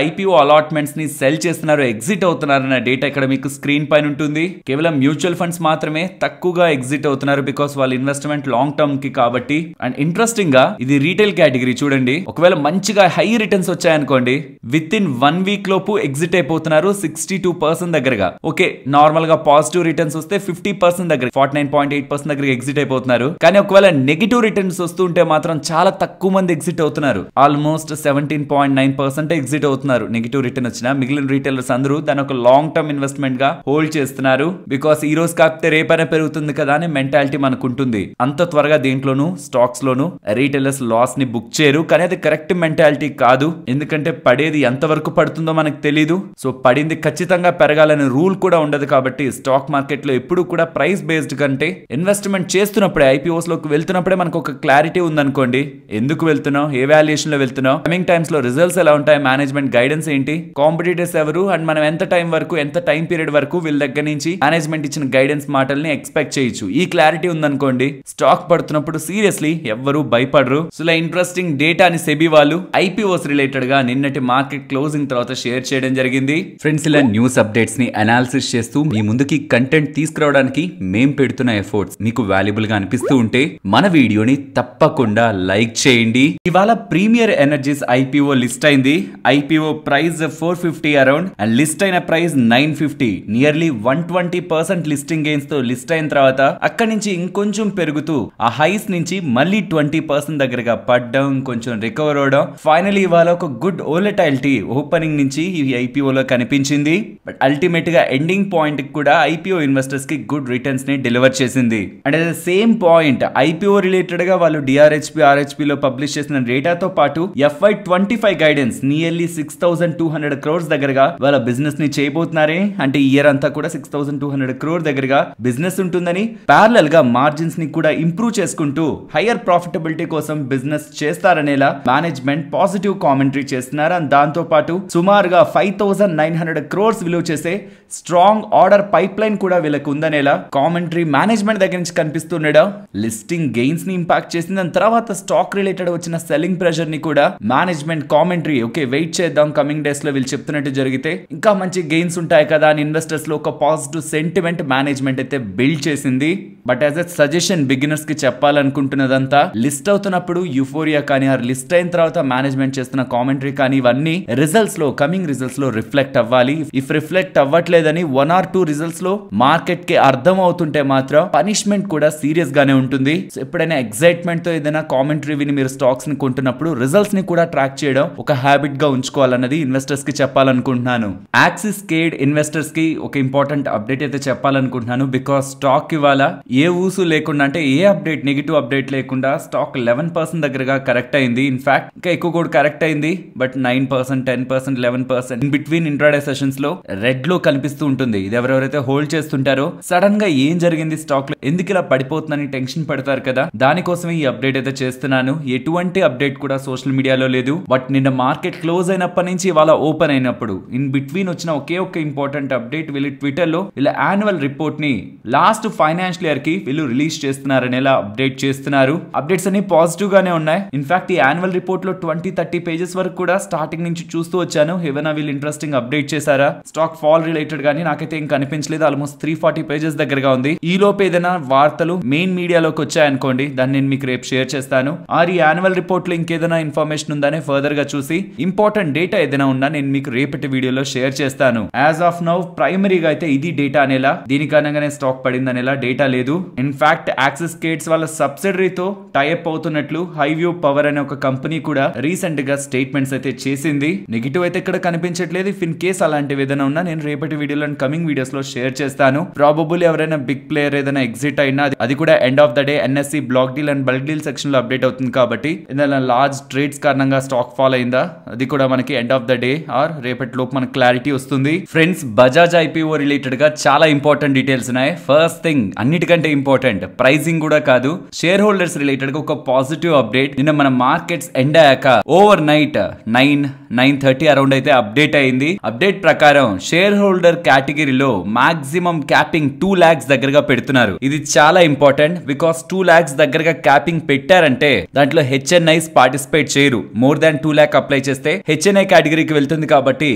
ఐపీఓ అలాట్మెంట్స్ ని సెల్ చేస్తున్నారు, ఎగ్జిట్ అవుతున్నారు అన్న డేటా ఇక్కడ మీకు స్క్రీన్ పైన ఉంటుంది. కేవలం మ్యూచువల్ ఫండ్స్ మాత్రమే తక్కువగా ఎగ్జిట్ అవుతున్నారు బికాస్ వాళ్ళ ఇన్వెస్ట్మెంట్ లాంగ్ టర్మ్ కి కాబట్టి. అండ్ ఇంట్రెస్టింగ్ గా ఇది రీటైల్ కేటగిరీ చూడండి, ఒకవేళ మంచిగా హై రిటర్న్స్ వచ్చాయనుకోండి విత్ ఇన్ 1 week లోపు ఎగ్జిట్ అయిపోతున్నారు 62% దగ్గరగా. ఓకే, నార్మల్ గా పాజిటివ్ రిటర్న్స్ వస్తే 50% దగ్గర 49.8% దగ్గర ఎగ్జిట్ అయిపోతున్నారు. కానీ ఒకవేళ నెగిటివ్ రిటర్న్స్ వస్తుంటే మాత్రం చాలా తక్కువ మంది ఎగ్జిట్ అవుతున్నారు. ఆల్మోస్ట్ 17.9% ఎగ్జిట్ అవుతున్నారు నెగిటివ్ రిటర్న్ వచ్చిన. మిగిలిన రీటైలర్స్ అందరూ దాని ఒక లాంగ్ టర్మ్ ఇన్వెస్ట్మెంట్ గా హోల్డ్ చేస్తున్నారు. బికాస్ ఈ రోజు కాకపోతే రేపైనా పెరుగుతుంది కదా అనే మెంటాలిటీ మనకు ఉంటుంది. అంత త్వరగా దేంట్లోనూ స్టాక్స్ లోను రీటైలర్స్ లాస్ ని బుక్ చేయరు. కానీ అది కరెక్ట్ మెంటాలిటీ కాదు, ఎందుకంటే పడేది ఎంతవరకు పడుతుందో మనకు తెలీదు. సో పడింది ఖచ్చితంగా పెరగాలనే రూల్ కూడా ఉండదు. కాబట్టి స్టాక్ మార్కెట్ లో ఎప్పుడు కూడా ప్రైస్ బేస్డ్ కంటే ఇన్వెస్ట్మెంట్ చేస్తున్నప్పుడే ఐపీఓస్ లోకి వెళ్తున్నప్పుడే మనకు ఒక క్లారిటీ ఉందనుకోండి, ఎందుకు వెళ్తున్నావు, ఏ వాల్యుయేషన్ లో వెళ్తున్నావు, కమింగ్ టైమ్స్ లో రిజల్ట్స్ ఎలా ఉంటాయి, మేనేజ్మెంట్ గైడెన్స్ ఏంటి, కాంపిటీటర్స్ ఎవరు అండ్ మనం ఎంత టైం వరకు ఎంత టైం పీరియడ్ వరకు వీళ్ళ దగ్గర నుంచి మేనేజ్మెంట్ ఇచ్చిన గైడెన్స్ మాటల్ని ఎక్స్పెక్ట్ చేయొచ్చు. ఈ క్లారిటీ ఉందనుకోండి స్టాక్ పడుతున్నప్పుడు సీరియస్లీ ఎవ్వరూ భయపడరు. సో ఇలా ఇంట్రెస్టింగ్ డేటాని సెబీ వాళ్ళు ఐపీఓస్ రిలేటెడ్ గా నిన్నటి మార్కెట్ క్లోజింగ్ తర్వాత షేర్ చేయడం జరిగింది. ఫ్రెండ్స్, ఇలా న్యూస్ అప్డేట్స్ ని అనాలిసిస్ చేస్తూ మీ ముందుకి కంటెంట్ తీసుకురావడానికి మేం పెడుతున్న ఎఫర్ట్స్ మీకు వాల్యుబుల్ గా అనిపిస్తూ ఉంటే మన వీడియోని తప్పకుండా లైక్ చేయండి. ఇవాళ ప్రీమియర్ ఎనర్జీస్ ఐపీఓ లిస్ట్ అయింది. IPO price 450 around and list అయిన ప్రైస్ 950, నియర్లీ 120% లిస్టింగ్ గెయిన్స్ తో లిస్ట్ అయిన తర్వాత అక్కడి నుంచి ఇంకొంచెం పెరుగుతూ ఆ హైస్ నుంచి మళ్ళీ 20% దగ్గరగా పడ్డం, కొంచెం రికవర్ అవడం, ఫైనలీ ఇవాళ ఒక గుడ్ వోలటైలిటీ ఓపెనింగ్ నుంచి ఈ ఐపీఓలో కనిపించింది. బట్ అల్టిమేట్ గా ఎండింగ్ పాయింట్ కూడా ఐపీఓ ఇన్వెస్టర్స్ కి గుడ్ రిటర్న్స్ ని డెలివర్ చేసింది. And at the same point IPO related గా వాళ్ళు డిఆర్హెచ్పి ఆర్హెచ్పి లో పబ్లిష్ చేసిన డేటాతో పాటు FY25 గైడెన్స్ నియర్లీ 6200 crores దగ్గరగా వాళ్ళ బిజినెస్ ని చేయబోతున్నారే. అంటే ఈ ఇయర్ అంతా కూడా 6200 crore దగ్గరగా బిజినెస్ ఉంటుందని, ప్యారలల్ గా మార్జిన్స్ ని కూడా ఇంప్రూవ్ చేసుకుంటూ హైయర్ ప్రాఫిటబిలిటీ కోసం బిజినెస్ చేస్తారనేలా మేనేజ్మెంట్ పాజిటివ్ కామెంటరీ చేస్తున్నారు. అండ్ దాంతో పాటు సుమారుగా 5900 crores విలువ చేసే స్ట్రాంగ్ ఆర్డర్ పైప్ లైన్ కూడా వీళ్ళకు ఉందనేలా కామెంటరీ మేనేజ్మెంట్ దగ్గర నుంచి కనిపిస్తుండడం లిస్టింగ్ గెయిన్స్ ని ఇంపాక్ట్ చేసింది. దాని తర్వాత స్టాక్ రిలేటెడ్ వచ్చిన సెల్లింగ్ ప్రెషర్ ని కూడా మేనేజ్మెంట్ కామెంటరీ ఓకే వెయిట్ చేద్దాం, కమింగ్ డేస్ లో వీళ్ళు చెప్తున్నట్టు జరిగితే ఇంకా మంచి గెయిన్స్ ఉంటాయి కదా అని ఇన్వెస్టర్స్ లో ఒక పాజిటివ్ సెంటిమెంట్ మేనేజ్మెంట్ అయితే బిల్డ్ చేసింది. But as a suggestion beginners కి చెప్పాలనుకుంటున్నదంతా లిస్ట్ అవుతున్నప్పుడు యూఫోరియా కానీ ఆ లిస్ట్ అయిన తర్వాత మేనేజ్మెంట్ చేస్తున్న కామెంటరీ కానీ ఇవన్నీ రిజల్ట్స్ లో కమింగ్ రిజల్ట్స్ లో రిఫ్లెక్ట్ అవ్వాలి. ఇఫ్ ఇఫ్ రిఫ్లెక్ట్ అవ్వట్లేదని 1 or 2 రిజల్ట్స్ లో మార్కెట్ కి అర్థం అవుతుంటే మాత్రం పనిష్మెంట్ కూడా సీరియస్ గానే ఉంటుంది. సో ఎప్పుడైనా ఎక్సైట్మెంట్ తో ఏదైనా కామెంటరీ విని మీరు స్టాక్స్ ని కొంటున్నప్పుడు రిజల్ట్స్ ని కూడా ట్రాక్ చేయడం ఒక హ్యాబిట్ గా ఉంచుకోవాలన్నది ఇన్వెస్టర్స్ కి చెప్పాలనుకుంటున్నాను. యాక్సిస్ కేడ్ ఇన్వెస్టర్స్ కి ఒక ఇంపార్టెంట్ అప్డేట్ అయితే చెప్పాలనుకుంటున్నాను. బికాస్ స్టాక్ ఇవాళ ఏ ఊసు లేకుండా, అంటే ఏ అప్డేట్ నెగిటివ్ అప్డేట్ లేకుండా స్టాక్ 11% దగ్గరగా కరెక్ట్ అయింది. ఇన్ఫాక్ట్ ఇంకా ఎక్కువ కూడా కరెక్ట్ అయింది. But 9%, 10%, 11% in between intraday sessions లో రెడ్ లో కనిపిస్తూ ఉంటుంది. ఇది ఎవరెవరైతే హోల్డ్ చేస్తుంటారో సడన్ గా ఏం జరిగింది స్టాక్ లో, ఎందుకు ఇలా పడిపోతుందని టెన్షన్ పడతారు కదా, దానికోసమే ఈ అప్డేట్ అయితే చేస్తున్నాను. ఎటువంటి అప్డేట్ కూడా సోషల్ మీడియాలో లేదు. బట్ నిన్న మార్కెట్ క్లోజ్ అయినప్పటి నుంచి ఇవాళ ఓపెన్ అయినప్పుడు ఇన్ బిట్వీన్ వచ్చిన ఒకే ఒక ఇంపార్టెంట్ అప్డేట్, వీళ్ళు ట్విట్టర్ లో వీళ్ళ యాన్యువల్ రిపోర్ట్ ని లాస్ట్ ఫైనాన్షియల్ ఇయర్ కి వీళ్ళు రిలీజ్ చేస్తున్నారని ఇలా అప్డేట్ చేస్తున్నారు. అప్డేట్స్ అన్ని పాజిటివ్ గానే ఉన్నాయి. ఇన్ఫాక్ట్ ఈ యాన్యువల్ రిపోర్ట్ లో 20-30 పేజెస్ వరకు కూడా స్టార్టింగ్ నుంచి చూస్తూ వచ్చాను. ఏమైనా వీళ్ళు ఇంట్రెస్టింగ్ అప్డేట్ చేశారా స్టాక్ ఫాల్ రిలేటెడ్ గానీ నాకైతే ఏం కనిపించలేదు. ఆల్మోస్ట్ 340 పేజెస్ దగ్గరగా ఉంది. ఈ లోపు ఏదైనా వార్తలు మెయిన్ మీడియాలోకి వచ్చాయనుకోండి, దాన్ని నేను మీకు రేపు షేర్ చేస్తాను. ఆర్ ఈ యాన్యువల్ రిపోర్ట్ లో ఇంకేదైనా ఇన్ఫర్మేషన్ ఉందని ఫర్దర్ గా చూసి ఇంపార్టెంట్ డేటా ఏదైనా ఉన్నా నేను మీకు రేపటి వీడియోలో షేర్ చేస్తాను. యాజ్ ఆఫ్ నౌ ప్రైమరీగా అయితే ఇది డేటా అనేలా, దీనికనగానే స్టాక్ పడింది అనేలా డేటా లేదు. ఇన్ఫాక్ట్ యాక్సిస్ కేడ్స్ వాళ్ళ సబ్సిడరీతో టైఅప్ అవుతున్నట్లు హైవ్యూ పవర్ అనే ఒక కంపెనీ కూడా రీసెంట్ గా స్టేట్మెంట్స్ అయితే చేసింది. నెగిటివ్ అయితే ఇక్కడ కనిపించట్లేదు. ఇఫ్ ఇన్ కేస్ అలాంటివి ఏదైనా ఉన్నా నేను రేపటి వీడియోలో కమింగ్ వీడియోస్ లో షేర్ చేస్తాను. ప్రాబబుల్ ఎవరైనా బిగ్ ప్లేయర్ ఏదైనా ఎగ్జిట్ అయినా అది కూడా end of the day NSE block deal and bulk deal section లో అప్డేట్ అవుతుంది. కాబట్టి ఏదైనా లార్జ్ ట్రేడ్స్ కారణంగా స్టాక్ ఫాల్ అయిందా, అది కూడా మనకి end of the day or రేపటి లోపు మనకి క్లారిటీ వస్తుంది. ఫ్రెండ్స్, బజాజ్ ఐపీఓ రిలేటెడ్ గా చాలా ఇంపార్టెంట్ డీటెయిల్స్ ఉన్నాయి. ఫస్ట్ థింగ్, అన్నిటికంటే ఇంపార్టెంట్ ప్రైసింగ్ కూడా కాదు, షేర్ హోల్డర్స్ రిలేటెడ్ గా ఒక పాజిటివ్ అప్డేట్. నిన్న మన మార్కెట్స్ ఎండ్ అయ్యాక ఓవర్ నైట్ 9:30 అరౌండ్ అయితే అప్డేట్ అయింది. అప్డేట్ ప్రకారం షేర్ హోల్డర్ కేటగిరీలో మాక్సిమం క్యాపింగ్ 2 lakhs దగ్గరగా పెడుతున్నారు. ఇది చాలా ఇంపార్టెంట్. బికాస్ 2 lakhs దగ్గరగా క్యాపింగ్ పెట్టారంటే దాంట్లో హెచ్ఎన్ఐస్ పార్టిసిపేట్ చేయరు. మోర్ దాన్ 2 lakh అప్లై చేస్తే హెచ్ఎన్ఐ కేటగిరీకి వెళ్తుంది. కాబట్టి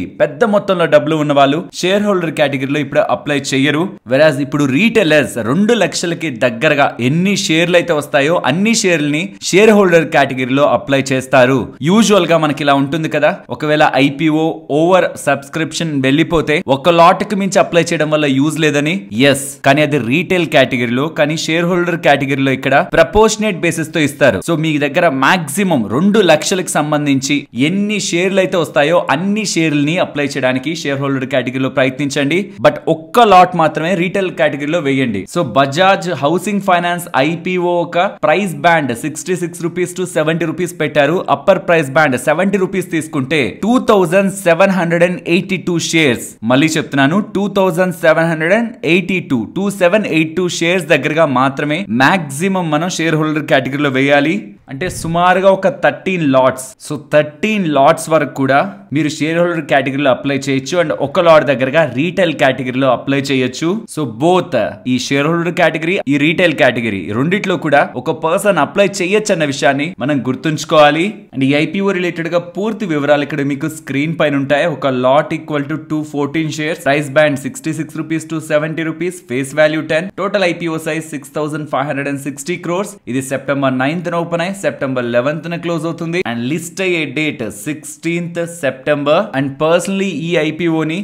పెద్ద మొత్తంలో డబ్బులు ఉన్న వాళ్ళు షేర్ హోల్డర్ కేటగిరీలో ఇప్పుడు అప్లై చేయరు. వెరాజ్ ఇప్పుడు రీటైలర్స్ 2 లక్షలకి దగ్గరగా ఎన్ని షేర్లు అయితే వస్తాయో అన్ని షేర్లని షేర్ హోల్డర్ కేటగిరీలో అప్లై చేస్తారు. యూజువల్ గా మనకి ఇలా ఉంటుంది కదా, ఒకవేళ ఐపీఓ ఓవర్ సబ్స్క్రిప్షన్ వెళ్ళిపోతే ఒక లాట్ కి మించి అప్లై చేయడం వల్ల యూజ్ లేదని. ఎస్, కానీ అది రీటైల్ కేటగిరీలో. కానీ షేర్ హోల్డర్ కేటగిరీలో ఇక్కడ ప్రపోర్షనేట్ బేసిస్ తో ఇస్తారు. సో మీ దగ్గర మాక్సిమం 2 లక్షలకు సంబంధించి ఎన్ని షేర్లు అయితే వస్తాయో అన్ని షేర్లని అప్లై చేయడానికి షేర్ హోల్డర్ కేటగిరీలో ప్రయత్నించండి. బట్ ఒక్క లాట్ మాత్రమే రీటైల్ కేటగిరీలో వేయండి. So Bajaj housing finance IPO ఒక price band 66 rupees to 70 rupees పెట్టారు. అప్పర్ ప్రైస్ బ్యాండ్ 70 రూపీస్ తీసుకుంటే 2782 షేర్స్, మళ్ళీ చెప్తున్నాను 2782 షేర్స్ దగ్గరగా మాత్రమే మాక్సిమం మనం షేర్ హోల్డర్ కేటగిరీలో వేయాలి. అంటే సుమారుగా ఒక 13 లాట్స్. సో 13 లాట్స్ వరకు కూడా మీరు షేర్ హోల్డర్ కేటగిరీలో అప్లై చేయొచ్చు. అండ్ ఒక లాట్ దగ్గరగా రీటైల్ కేటగిరీలో అప్లై చేయొచ్చు. సో బోత్ ఈ షేర్ హోల్డర్ కేటగిరీ, ఈ రీటైల్ కేటగిరీ రెండిట్లో కూడా ఒక పర్సన్ అప్లై చేయొచ్చు అన్న విషయాన్ని మనం గుర్తుంచుకోవాలి. అండ్ ఈ ఐపీఓ రిలేటెడ్ గా పూర్తి వివరాలు ఇక్కడ మీకు స్క్రీన్ పైన ఉంటాయి. ఒక lot equal to 214 shares, price band 66 rupees to 70 rupees, face value 10, total IPO size 6560 crores. ఇది సెప్టెంబర్ 9th ఓపెన్ అయి సెప్టెంబర్ 11th క్లోజ్ అవుతుంది. అండ్ లిస్ట్ అయ్యే date 16th September. And personally ఈ ఐపీఓని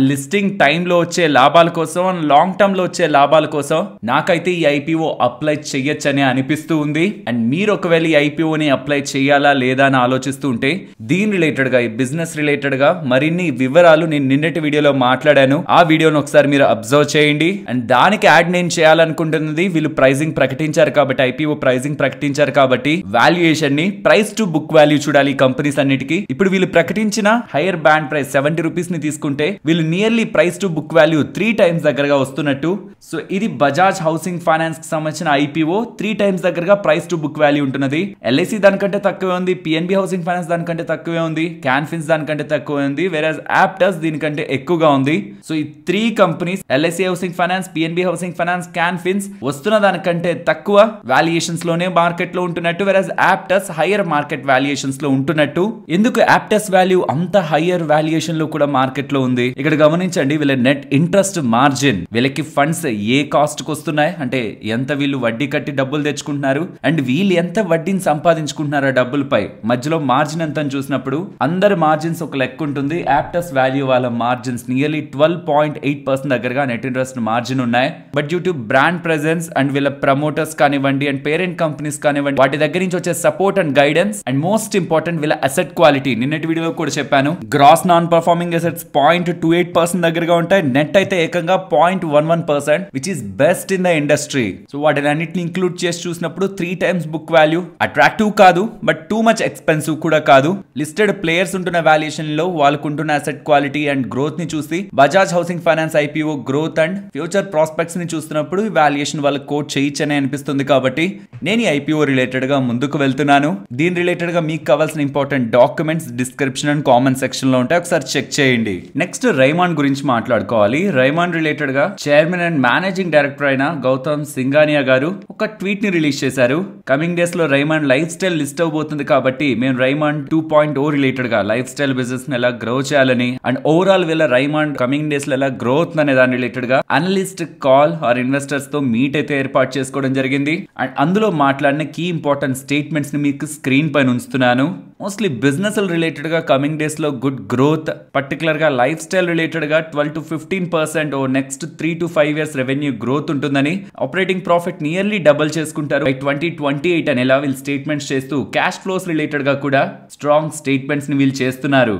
లిస్టింగ్ టైమ్ లో వచ్చే లాభాల కోసం, లాంగ్ టర్మ్ లో వచ్చే లాభాల కోసం నాకైతే ఈ ఐపీఓ అప్లై చెయ్యొచ్చని అనిపిస్తూ ఉంది. అండ్ మీరు ఒకవేళ ఈ ఐపీఓని అప్లై చేయాలా లేదా అని ఆలోచిస్తూ ఉంటే దీని రిలేటెడ్ గా, ఈ బిజినెస్ రిలేటెడ్ గా మరిన్ని వివరాలు నేను నిన్నటి వీడియోలో మాట్లాడాను. ఆ వీడియోను ఒకసారి మీరు అబ్జర్వ్ చేయండి. అండ్ దానికి యాడ్ నేను చేయాలనుకుంటున్నది, వీళ్ళు ప్రైజింగ్ ప్రకటించారు కాబట్టి, ఐపీఓ ప్రైజింగ్ ప్రకటించారు కాబట్టి వాల్యుయేషన్ ని ప్రైస్ టు బుక్ వాల్యూ చూడాలి కంపెనీస్ అన్నిటికీ. ఇప్పుడు వీళ్ళు ప్రకటించిన హైయర్ బ్యాండ్ ప్రైస్ 70 రూపీస్ ని తీసుకుంటే వీళ్ళు nearly price to book value 3 times దగ్గరగా వస్తున్నట్టు. సో ఇది బజాజ్ హౌసింగ్ ఫైనాన్స్ కి సంబంధించిన ఐపీఓ 3 times దగ్గరగా ప్రైస్ టు బుక్ వాల్యూ ఉంటున్నది. ఎల్ఐసి దానికంటే తక్కువే ఉంది, పిఎన్బి హౌసింగ్ ఫైనాన్స్ దానికంటే తక్కువే ఉంది, క్యాన్ఫిన్స్ దానికంటే తక్కువే ఉంది, వేరేజ్ యాప్టస్ దీనికంటే ఎక్కువగా ఉంది. సో ఈ 3 companies LIC housing finance, PNB housing finance, క్యాన్ఫిన్స్ వస్తున్న దానికంటే తక్కువ వాల్యుయేషన్స్ లోనే మార్కెట్ లో ఉంటున్నట్టు, వేరేజ్ యాప్టస్ హైయర్ మార్కెట్ వాల్యుయేషన్స్ లో ఉంటున్నట్టు. ఎందుకు యాప్టస్ వాల్యూ అంత హైయర్ వాల్యుయేషన్ లో కూడా మార్కెట్ లో ఉంది? ఇక్కడ గమనించండి, వీళ్ళ నెట్ ఇంట్రెస్ట్ మార్జిన్, వీళ్ళకి ఫండ్స్ ఏ కాస్ట్ కు వస్తున్నాయి అంటే ఎంత వీళ్ళు వడ్డీ కట్టి డబ్బులు తెచ్చుకుంటున్నారు, అండ్ వీళ్ళు ఎంత వడ్డీని సంపాదించుకుంటున్నారు డబ్బులపై, మధ్యలో మార్జిన్ ఎంత అని చూసినప్పుడు అందరి మార్జిన్స్ ఒక లెక్క ఉంటుంది. యాప్టస్ వాల్యూ వాళ్ళ మార్జిన్స్ నియర్లీ 12.8% దగ్గరగా నెట్ ఇంట్రెస్ట్ మార్జిన్ ఉన్నాయి. But due to brand presence and వీళ్ళ ప్రమోటర్స్ కానివ్వండి అండ్ పేరెంట్ కంపెనీస్ కానివ్వండి వాటి దగ్గర నుంచి వచ్చే support and guidance and most important వీళ్ళ అసెట్ క్వాలిటీ నిన్నటి వీడియోలో కూడా చెప్పాను. గ్రాస్ నాన్ పర్ఫార్మింగ్ అసెట్స్ 0.28% దగ్గరగా ఉంటాయి. నెట్ అయితే ఏకంగా 0.11% which is best in the industry. So వాటిని అన్నిటిని ఇంక్లూడ్ చేసి చూసినప్పుడు 3 times బుక్ వాల్యూ అట్రాక్టివ్ కాదు, బట్ టూ మచ్ ఎక్స్పెన్సివ్ కూడా కాదు. లిస్టెడ్ ప్లేయర్స్ ఉంటున్న వాల్యుయేషన్ లో వాళ్ళకు ఉంటున్న అసెట్ క్వాలిటీ అండ్ గ్రోత్ ని చూసి Bajaj housing finance IPO growth and future prospects ని చూస్తున్నప్పుడు ఈ వాల్యుయేషన్ వాళ్ళకి కోట్ చేయొచ్చనే అనిపిస్తుంది. కాబట్టి నేను ఈ ఐపీఓ రిలేటెడ్ గా ముందుకు వెళ్తున్నాను. దీని రిలేటెడ్ గా మీకు కావాల్సిన important documents description and comment section లో ఉంటాయి, ఒకసారి చెక్ చేయండి. నెక్స్ట్ రైమాండ్ గురించి మాట్లాడుకోవాలి. రైమాండ్ రిలేటెడ్ గా చైర్మన్ అండ్ మేనేజింగ్ డైరెక్టర్ అయిన గౌతమ్ సింఘానియా గారు ఒక ట్వీట్ ని రిలీజ్ చేశారు. కమింగ్ డేస్ లో రైమాండ్ లైఫ్ స్టైల్ లిస్ట్ అవబోతుంది కాబట్టి మేము రైమాండ్ 2.0 రిలేటెడ్ గా లైఫ్ స్టైల్ బిజినెస్ ని ఎలా గ్రో చేయాలని అండ్ ఓవరాల్ వీళ్ళ రైమాండ్ కమింగ్ డేస్ లో ఎలా గ్రోత్ అనే దాని రిలేటెడ్ గా అనలిస్ట్ కాల్ ఆర్ ఇన్వెస్టర్స్ తో మీట్ అయితే ఏర్పాటు చేసుకోవడం జరిగింది. అండ్ అందులో మాట్లాడిన కీ ఇంపార్టెంట్ స్టేట్మెంట్స్ ని మీకు స్క్రీన్ పైన ఉంచుతున్నాను. మోస్ట్లీ బిజినెస్ రిలేటెడ్ గా కమింగ్ డేస్ లో గుడ్ గ్రోత్, పర్టికులర్ గా లైఫ్ స్టైల్ రిలేటెడ్ గా 12 to 15% ఓ next 3 to 5 years revenue growth ఉంటుందని, ఆపరేటింగ్ ప్రాఫిట్ నియర్లీ డబుల్ చేసుకుంటారు బై 2028 అని ఇలా వీళ్ళు స్టేట్మెంట్స్ చేస్తూ క్యాష్ ఫ్లోస్ రిలేటెడ్ గా కూడా స్ట్రాంగ్ స్టేట్మెంట్స్ ని వీళ్ళు చేస్తున్నారు.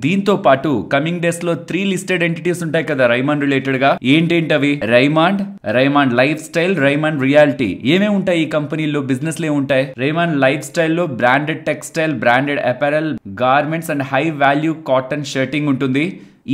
దీంతో పాటు కమింగ్ డేస్ లో 3 లిస్టెడ్ ఎంటిటీస్ ఉంటాయి కదా రైమాండ్ రిలేటెడ్ గా. ఏంటేంటవి? Raymond lifestyle, Raymond realty. ఏమేమి ఉంటాయి ఈ కంపెనీలో? బిజినెస్ లో ఉంటాయి. రైమాండ్ లైఫ్ స్టైల్ లో branded textile, branded apparel, garments and high value cotton shirting ఉంటుంది.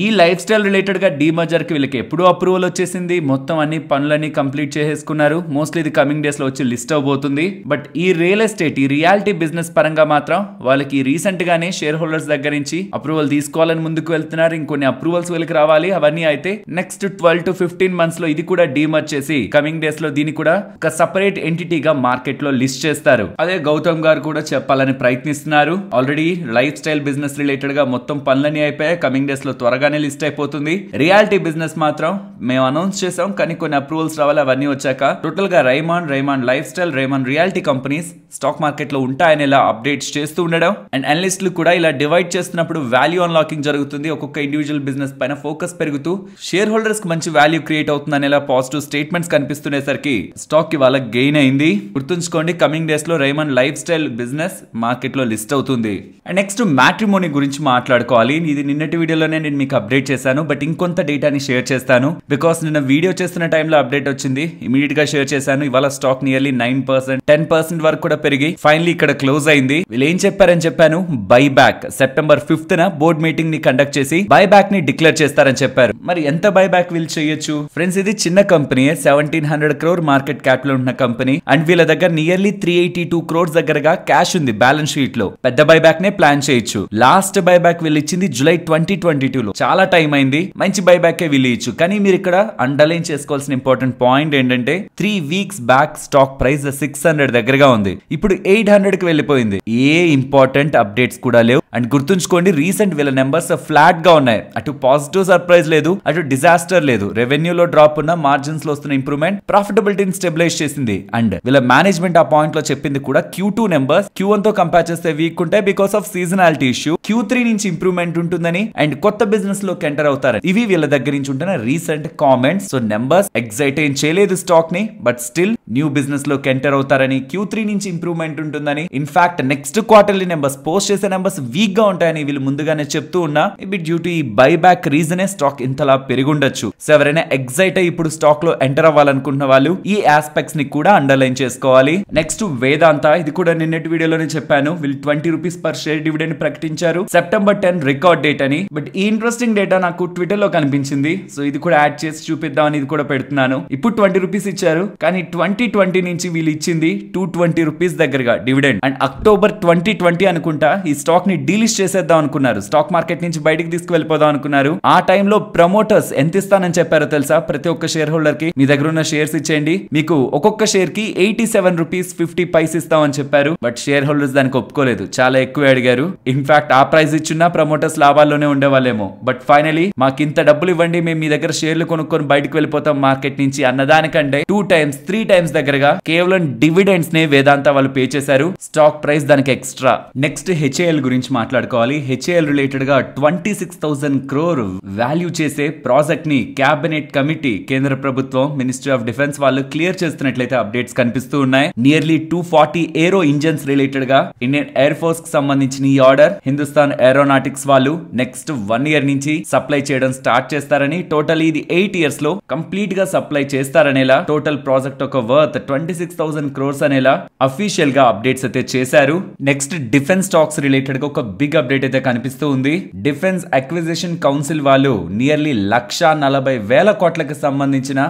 ఈ లైఫ్ స్టైల్ రిలేటెడ్ గా డీమర్జర్ కి వీళ్ళకి ఎప్పుడూ అప్రూవల్ వచ్చేసింది. మొత్తం అన్ని పనులన్నీ కంప్లీట్ చేసేసుకున్నారు. మోస్ట్లీ ఇది కమింగ్ డేస్ లో వచ్చి లిస్ట్ అవబోతుంది. బట్ ఈ రియల్ ఎస్టేట్, ఈ రియాలిటీ బిజినెస్ పరంగా మాత్రం వాళ్ళకి రీసెంట్ గానే షేర్ హోల్డర్స్ దగ్గర నుంచి అప్రూవల్ తీసుకోవాలని ముందుకు వెళ్తున్నారు. ఇంకొన్ని అప్రూవల్స్ వీళ్ళకి రావాలి. అవన్నీ అయితే నెక్స్ట్ 12 to 15 months లో ఇది కూడా డీమర్జ్ చేసి కమింగ్ డేస్ లో దీన్ని కూడా ఒక సపరేట్ ఎంటిటీగా మార్కెట్ లో లిస్ట్ చేస్తారు. అదే గౌతమ్ గారు కూడా చెప్పాలని ప్రయత్నిస్తున్నారు. Already life style business related గా మొత్తం పనులన్నీ అయిపోయాయి. కమింగ్ డేస్ లో త్వరగానే లిస్ట్ అయిపోతుంది. రియాలిటీ బిజినెస్ మాత్రం మేము అనౌన్స్ చేసాం, కానీ కొన్ని అప్రూవల్స్ రావాలి. అవన్నీ వచ్చాక టోటల్ గా Raymond lifestyle, Raymond reality companies stock market లో ఉంటాయని ఇలా అప్డేట్స్ చేస్తూ ఉండడం అండ్ అనలిస్టులు కూడా ఇలా డివైడ్ చేస్తున్నప్పుడు వాల్యూ అన్లాకింగ్ జరుగుతుంది. ఒక్కొక్క ఇండివిజువల్ బిజినెస్ పైన ఫోకస్ పెరుగుతూ షేర్ హోల్డర్స్ కి మంచి వాల్యూ క్రియేట్ అవుతుందని ఇలా పాజిటివ్ స్టేట్మెంట్స్ కనిపిస్తుండేసరికి స్టాక్ కి వాళ్ళకి గెయిన్ అయింది. గుర్తుంచుకోండి, కమింగ్ డేస్ లో Raymond life style business market లో లిస్ట్ అవుతుంది. అండ్ నెక్స్ట్ మ్యాట్రిమోనీ గురించి మాట్లాడుకోవాలి. ఇది నిన్నటి వీడియోలోనే నేను మీకు అప్డేట్ చేశాను, బట్ ఇంకొంత డేటాని షేర్ చేస్తాను. బికాస్ నిన్న వీడియో చేస్తున్న టైంలో అప్డేట్ వచ్చింది, ఇమీడియట్ గా షేర్ చేశాను. ఇవాళ స్టాక్ నియర్లీ 9%, 10% వరకు కూడా పెరిగి ఫైనలీ ఇక్కడ క్లోజ్ అయింది. వీళ్ళు ఏం చెప్పారని చెప్పాను, buyback September 5th board meeting ని కండక్ట్ చేసి బైబ్యాక్ ని డిక్లేర్ చేస్తారని చెప్పారు. మరి ఎంత బైబ్యాక్ వీళ్ళు చేయొచ్చు? ఫ్రెండ్స్, ఇది చిన్న కంపెనీ, 1700 crore మార్కెట్ క్యాప్ లో ఉన్న కంపెనీ అండ్ వీళ్ళ దగ్గర నియర్లీ 382 crores దగ్గరగా క్యాష్ ఉంది బ్యాలెన్స్ షీట్ లో. పెద్ద బైబ్యాక్ నే ప్లాన్ చేయొచ్చు. లాస్ట్ బైబ్యాక్ వీళ్ళు ఇచ్చింది జూలై 2022 లో. చాలా టైం అయింది, మంచి బైబ్యాక్ వీళ్ళు ఇచ్చు. కానీ మీరు ఇక్కడ అండర్లైన్ చేసుకోవాల్సిన ఇంపార్టెంట్ పాయింట్ ఏంటంటే 3 weeks బ్యాక్ స్టాక్ ప్రైస్ 600 దగ్గరగా ఉంది, ఇప్పుడు 800 కి వెళ్ళిపోయింది. ఏ ఇంపార్టెంట్ అప్డేట్స్ కూడా లేవు. అండ్ గుర్తుంచుకోండి, రీసెంట్ వీళ్ళ నెంబర్స్ ఫ్లాట్ గా ఉన్నాయి. అటు పాజిటివ్ సర్ప్రైజ్ లేదు, అటు డిజాస్టర్ లేదు. రెవెన్యూలో డ్రాప్ ఉన్న, మార్జిన్స్ లో వస్తున్న ఇంప్రూవ్మెంట్ ప్రాఫిటబిలిటీని స్టెబిలైజ్ చేసింది. అండ్ వీళ్ళ మేనేజ్మెంట్ ఆ పాయింట్ లో చెప్పింది కూడా Q2 నెంబర్స్ Q1 తో కంపేర్ చేస్తే వీక్ ఉంటాయి because of seasonality issue. Q3 నుంచి ఇంప్రూవ్మెంట్ ఉంటుందని అండ్ కొత్త బిజినెస్ లో ఎంటర్ అవుతారు. ఇవి వీళ్ళ దగ్గర నుంచి ఉంటున్న recent comments. So numbers excite ఏం చేయలేదు స్టాక్ ని, బట్ స్టిల్ న్యూ బిజినెస్ లో ఎంటర్ అవుతారని, Q3 నుంచి ఇంప్రూవ్మెంట్ ఉంటుందని, in fact next quarterly numbers post చేసే నెంబర్స్ వీక్ గా ఉంటాయని వీళ్ళు ముందుగానే చెప్తూ ఉన్నా. మేబీ డ్యూ టు ఈ బైబ్యాక్ రీజనే స్టాక్ ఇంతలా పెరుగుండొచ్చు. సో ఎవరైనా ఎగ్జైట్ అయ్యి ఇప్పుడు స్టాక్ లో ఎంటర్ అవ్వాలనుకుంటున్న వాళ్ళు ఈ ఆస్పెక్ట్స్ ని కూడా అండర్లైన్ చేసుకోవాలి. నెక్స్ట్ వేదాంత, ఇది కూడా నిన్నటి వీడియోలోనే చెప్పాను. వీళ్ళు 20 rupees per share డివిడెండ్ ప్రకటించారు. September 10 రికార్డ్ డేట్ అని. బట్ ఈ ఇంట్రెస్టింగ్ డేటా నాకు ట్విట్టర్ లో కనిపించింది. సో ఇది కూడా యాడ్ చేసి చూపిద్దామని ఇది కూడా పెడుతున్నాను. ఇప్పుడు 20 rupees ఇచ్చారు, కానీ 2020 నుంచి వీళ్ళు ఇచ్చింది 220 rupees దగ్గరగా డివిడెండ్. అండ్ అక్టోబర్ 2020 అనుకుంటా ఈ స్టాక్ ని డీలిస్ట్ చేసేద్దాం అనుకున్నారు. స్టాక్ మార్కెట్ నుంచి బయటికి తీసుకువెళ్ళిపోదాం అనుకున్నారు. ఆ టైంలో ప్రమోటర్స్ ఎంత ఇస్తానని చెప్పారో తెలుసా? ప్రతి ఒక్క షేర్ హోల్డర్ కి మీ దగ్గర ఉన్న షేర్స్ ఇచ్చేయండి, మీకు ఒక్కొక్క షేర్ కి 87 rupees 50 paise ఇస్తామని చెప్పారు. బట్ షేర్ హోల్డర్స్ దానికి ఒప్పుకోలేదు, చాలా ఎక్కువ అడిగారు. ఇన్ఫాక్ట్ ఆ ప్రైస్ ఇచ్చిన ప్రమోటర్స్ లాభాల్లోనే ఉండేవాళ్ళేమో. బట్ ఫైనలీ మాకు ఇంత డబ్బులు ఇవ్వండి, మేము మీ దగ్గర షేర్లు కొనుక్కొని బయటకు వెళ్ళిపోతాం మార్కెట్ నుంచి అన్నదానికంటే 2 times 3 times దగ్గరగా కేవలం డివిడెండ్స్ నే వేదాంత వాళ్ళు పే చేశారు. స్టాక్ ప్రైస్ దానికి ఎక్స్ట్రా. నెక్స్ట్ హెచ్ఏఎల్ గురించి మాట్లాడుకోవాలి. హెచ్ఏఎల్ రిలేటెడ్ గా 26,000 crore వాల్యూ చేసే ప్రాజెక్ట్ ని క్యాబినెట్ కమిటీ కేంద్ర ప్రభుత్వం మినిస్ట్రీ ఆఫ్ డిఫెన్స్ వాళ్ళు క్లియర్ చేస్తున్నట్లయితే అప్డేట్స్ కనిపిస్తూ ఉన్నాయి. నియర్లీ 240 ఏరో ఇంజన్స్ రిలేటెడ్ గా ఇండియన్ ఎయిర్ ఫోర్స్ కి సంబంధించిన ఈ ఆర్డర్ హిందుస్థాన్ ఏరోనాటిక్స్ వాళ్ళు నెక్స్ట్ 1 year నుంచి సప్లై చేయడం స్టార్ట్ చేస్తారని, టోటల్ ఇది 8 years లో కంప్లీట్ గా సప్లై చేస్తారనేలా, టోటల్ ప్రాజెక్ట్ ఒక వర్త్ 26,000 crores అనేలా అఫీషియల్ గా అప్డేట్స్ అయితే చేశారు. నెక్స్ట్ డిఫెన్స్ స్టాక్స్ రిలేటెడ్ గా ఒక బిగ్ అప్డేట్ అయితే కనిపిస్తూ ఉంది. డిఫెన్స్ అక్విజిషన్ కౌన్సిల్ వాళ్ళు నియర్లీ 1,40,000 కోట్లకు సంబంధించిన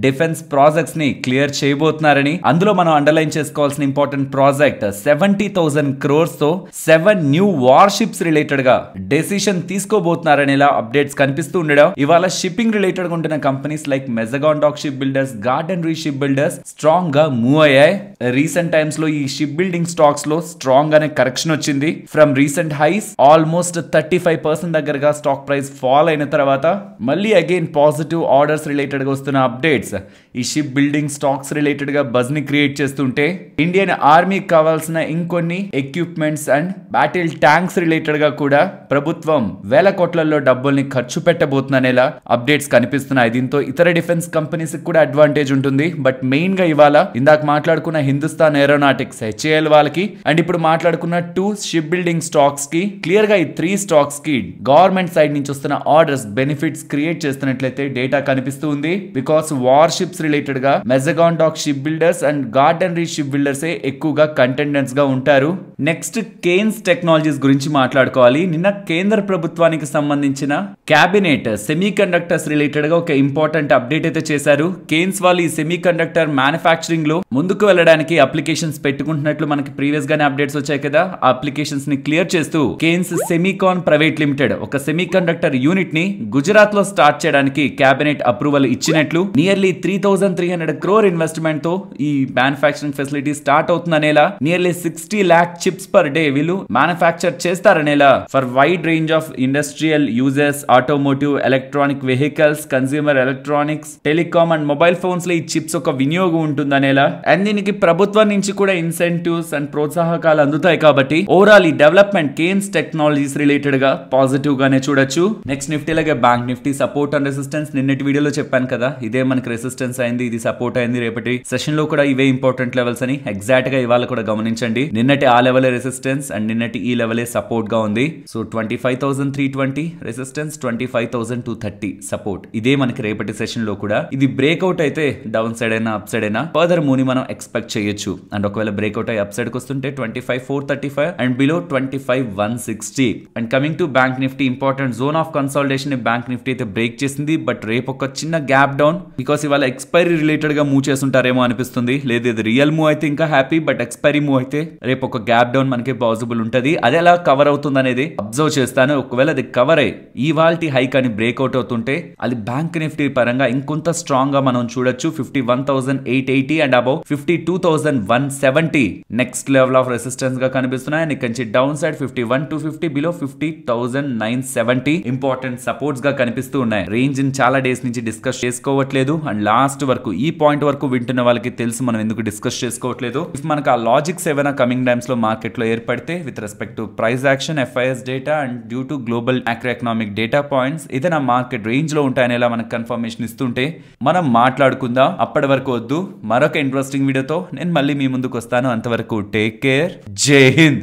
డిఫెన్స్ ప్రాజెక్ట్స్ ని క్లియర్ చేయబోతున్నారని, అందులో మనం అండర్లైన్ చేసుకోవాల్సిన ఇంపార్టెంట్ ప్రాజెక్ట్ 70,000 crores తో 7 న్యూ వార్షిప్స్ రిలేటెడ్ గా డెసిషన్ తీసుకోబోతున్నారని ఇలా అప్డేట్స్ కనిపిస్తూ ఉండడం. ఇవాళ షిప్పింగ్ రిలేటెడ్ గా ఉంటున్న companies like Mazagon dock shipbuilders, garden రీ షిప్ బిల్డర్స్ స్ట్రాంగ్ గా మూవ్ అయ్యాయి. రీసెంట్ టైమ్స్ లో ఈ షిప్ బిల్డింగ్ స్టాక్స్ లో స్ట్రాంగ్ గానే కరెక్షన్ వచ్చింది. ఫ్రమ్ రీసెంట్ హైస్ ఆల్మోస్ట్ 35% దగ్గరగా స్టాక్ ప్రైస్ ఫాల్ అయిన తర్వాత మళ్ళీ అగైన్ పాజిటివ్ ఆర్డర్స్ రిలేటెడ్ గా వస్తున్న అప్డేట్స్ ఈ షిప్ బిల్డింగ్ స్టాక్స్ రిలేటెడ్ గా బజ్ ని క్రియేట్ చేస్తుంటే, ఇండియన్ ఆర్మీకి కావాల్సిన ఇంకొన్ని equipments and battle tanks related గా కూడా ప్రభుత్వం వేల కోట్లలో డబ్బుల్ని ఖర్చు పెట్టబోతుందనేలా అప్డేట్స్ కనిపిస్తున్నాయి. దీంతో ఇతర డిఫెన్స్ కంపెనీస్ కూడా అడ్వాంటేజ్ ఉంటుంది. బట్ మెయిన్ గా ఇవాళ ఇందాక మాట్లాడుకున్న హిందుస్థాన్ ఏరోనాటిక్స్ హెచ్ఏఎల్ వాళ్ళకి అండ్ ఇప్పుడు మాట్లాడుకున్న 2 షిప్ బిల్డింగ్ స్టాక్స్ కి క్లియర్ గా ఈ 3 స్టాక్స్ కి గవర్నమెంట్ సైడ్ నుంచి వస్తున్న ఆర్డర్స్ బెనిఫిట్స్ క్రియేట్ చేస్తున్నట్లయితే డేటా కనిపిస్తూ ఉంది. బికాస్ వార్షిప్స్ రిలేటెడ్ గా Mazagon dock Shipbuilders and Garden re Shipbuilders ఎక్కువగా కంటెండెంట్స్ గా ఉంటారు. నెక్స్ట్ కేన్స్ టెక్నాలజీస్ గురించి మాట్లాడుకోవాలి. నిన్న కేంద్ర ప్రభుత్వానికి సంబంధించిన క్యాబినెట్ సెమీ కండక్టర్స్ రిలేటెడ్ గా ఒక ఇంపార్టెంట్ అప్డేట్ అయితే చేశారు. కేన్స్ వాళ్ళు ఈ సెమీ కండక్టర్ మ్యానుఫ్యాక్చరింగ్ లో ముందుకు వెళ్ళడానికి అప్లికేషన్స్ పెట్టుకుంటున్నట్లు మనకి ప్రీవియస్ గానే అప్డేట్స్ వచ్చాయి కదా. ఆ అప్లికేషన్స్ ని క్లియర్ చేస్తూ కేన్స్ సెమీకాన్ ప్రైవేట్ లిమిటెడ్ ఒక సెమీ కండక్టర్ యూనిట్ ని గుజరాత్ లో స్టార్ట్ చేయడానికి క్యాబినెట్ అప్రూవల్ ఇచ్చినట్లు, నియర్లీ 3,300 crore ఇన్వెస్ట్మెంట్ తో ఈ మ్యానుఫ్యాక్చరింగ్ ఫెసిలిటీ స్టార్ట్ అవుతుందనేలా, nearly 60 lakh chips per day వీళ్ళు మ్యానుఫ్యాక్చర్ చేస్తారనేలా for wide range of industrial users, automotive, electronic vehicles, consumer electronics, telecom and mobile phones లో ఈ చిప్స్ ఒక వినియోగం ఉంటుందనేలా, అండ్ దీనికి ప్రభుత్వం నుంచి కూడా ఇన్సెంటివ్స్ అండ్ ప్రోత్సాహకాలు అందుతాయి. కాబట్టి ఓవరాల్ ఈ డెవలప్మెంట్ కేన్స్ టెక్నాలజీస్ రిలేటెడ్ గా పాజిటివ్ గానే చూడొచ్చు. నెక్స్ట్ నిఫ్టీ లాగే bank Nifty support and resistance నిన్నటి వీడియోలో చెప్పాను కదా, ఇదే మనకి రెసిస్టెన్స్ అయింది, ఇది సపోర్ట్ అయింది. రేపటి సెషన్ లో కూడా ఇవే ఇంపార్టెంట్ లెవెల్స్ అని ఎగ్జాక్ట్ గా ఇవాళ కూడా గమనించండి. నిన్నటి ఆ లెవెల్ రెసిస్టెన్స్ అండ్ నిన్నటి ఈ లెవెలే సపోర్ట్ గా ఉంది. So 25,320 resistance, 25,230 support. ఇదే మనకి రేపటి సెషన్ లో కూడా ఇది బ్రేక్అవుట్ అయితే డౌన్ సైడ్ అయినా అప్ సైడ్ అయినా ఫర్దర్ మూవ్ ని మనం ఎక్స్పెక్ట్ చేయొచ్చు. అండ్ ఒకవేళ బ్రేక్అవుట్ అయ్యి అప్ సైడ్ కి వస్తుంటే 25,435 and below 25,160. And coming to bank Nifty, important zone of consolidation bank Nifty అయితే బ్రేక్ చేసింది. బట్ రేపు ఒక చిన్న గ్యాప్ డౌన్, బికాస్ ఇవాళ ఎక్స్పైరీ రిలేటెడ్ గా మూవ్ చేస్తుంటారేమో అనిపిస్తుంది. లేదు ఇది రియల్ మూవ్ అయితే ఇంకా హ్యాపీ, బట్ ఎక్స్పైరీ మూవ్ అయితే రేపు ఒక గ్యాప్ డౌన్ మనకి పాసిబుల్ ఉంటది. అది ఎలా కవర్ అవుతుంది అనేది అబ్జర్వ్ చేస్తాను. ఒకవేళ అది కవర్ అయ్యి ఇవాల్టి హైక్ అని బ్రేక్అవుట్ అవుతుంటే అది బ్యాంక్ నిఫ్టీ పరంగా ఇంకొంత స్ట్రాంగ్ గా మనం చూడొచ్చు. 51,880 and above 52,170 next level of resistance గా కనిపిస్తున్నాయి. అండ్ ఇక్కడ down side 51,250 below 50,970 important supports గా కనిపిస్తూ ఉన్నాయి. రేంజ్ చాలా డేస్ నుంచి డిస్కస్ చేసుకోవట్లేదు అండ్ లాస్ట్ వరకు ఈ పాయింట్ వరకు వింటున్న వాళ్ళకి తెలుసు మనం ఎందుకు డిస్కస్ చేసుకోవట్లేదు. ఇఫ్ మనకు ఆ లాజిక్స్ ఏమైనా కమింగ్ టైమ్స్ లో మార్కెట్ లో ఏర్పడితే with respect to price action, FIs data and due to global macroeconomic data points ఏదైనా మార్కెట్ రేంజ్ లో ఉంటాయనేలా మనకు కన్ఫర్మేషన్ ఇస్తుంటే మనం మాట్లాడుకుందాం. అప్పటి వరకు వద్దు, మరొక ఇంట్రెస్టింగ్ వీడియోతో నేను మళ్ళీ మీ ముందుకు వస్తాను. అంతవరకు టేక్ కేర్, జై హింద్.